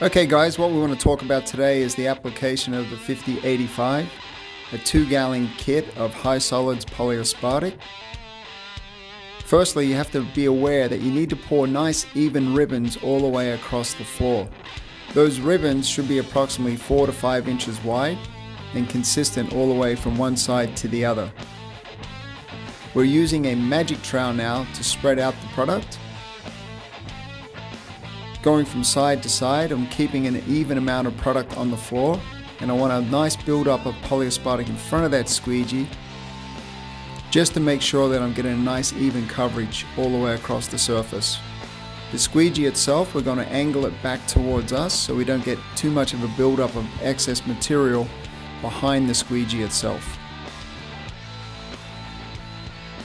Okay guys, what we want to talk about today is the application of the 5085, a 2-gallon kit of high solids polyaspartic. Firstly, you have to be aware that you need to pour nice even ribbons all the way across the floor. Those ribbons should be approximately 4 to 5 inches wide and consistent all the way from one side to the other. We're using a magic trowel now to spread out the product. Going from side to side, I'm keeping an even amount of product on the floor, and I want a nice build-up of polyaspartic in front of that squeegee just to make sure that I'm getting a nice even coverage all the way across the surface. The squeegee itself, we're going to angle it back towards us so we don't get too much of a build-up of excess material behind the squeegee itself.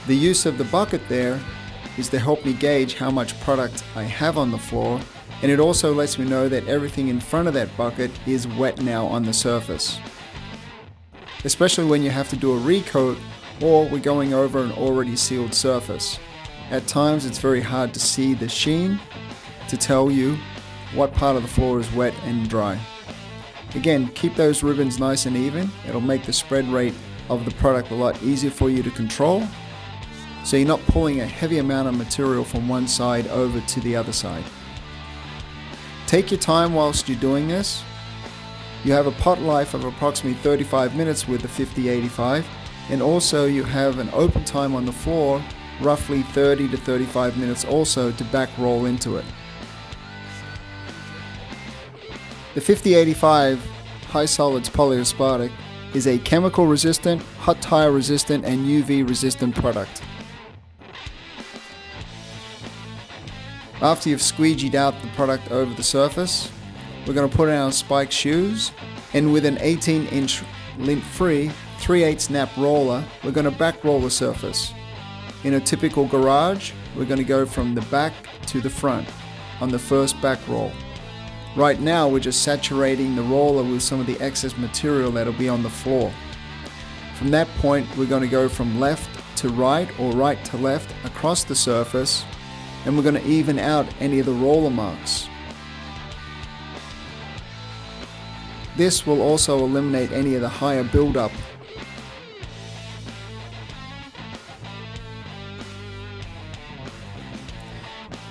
The use of the bucket there is to help me gauge how much product I have on the floor, and it also lets me know that everything in front of that bucket is wet now on the surface. Especially when you have to do a recoat or we're going over an already sealed surface. At times it's very hard to see the sheen to tell you what part of the floor is wet and dry. Again, keep those ribbons nice and even. It'll make the spread rate of the product a lot easier for you to control, so you're not pulling a heavy amount of material from one side over to the other side. Take your time whilst you're doing this. You have a pot life of approximately 35 minutes with the 5085, and also you have an open time on the floor roughly 30 to 35 minutes also to back roll into it. The 5085 high solids polyaspartic is a chemical resistant, hot tire resistant and UV resistant product. After you've squeegeed out the product over the surface, we're going to put in our spike shoes, and with an 18-inch lint-free 3/8 snap roller, we're going to back roll the surface. In a typical garage, we're going to go from the back to the front on the first back roll. Right now we're just saturating the roller with some of the excess material that'll be on the floor. From that point we're going to go from left to right or right to left across the surface, and we're going to even out any of the roller marks. This will also eliminate any of the higher buildup.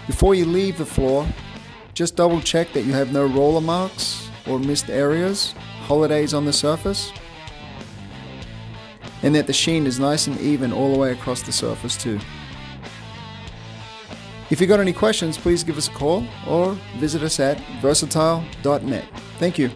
Before you leave the floor, just double check that you have no roller marks or missed areas, holidays on the surface, and that the sheen is nice and even all the way across the surface too. If you've got any questions, please give us a call or visit us at versatile.net. Thank you.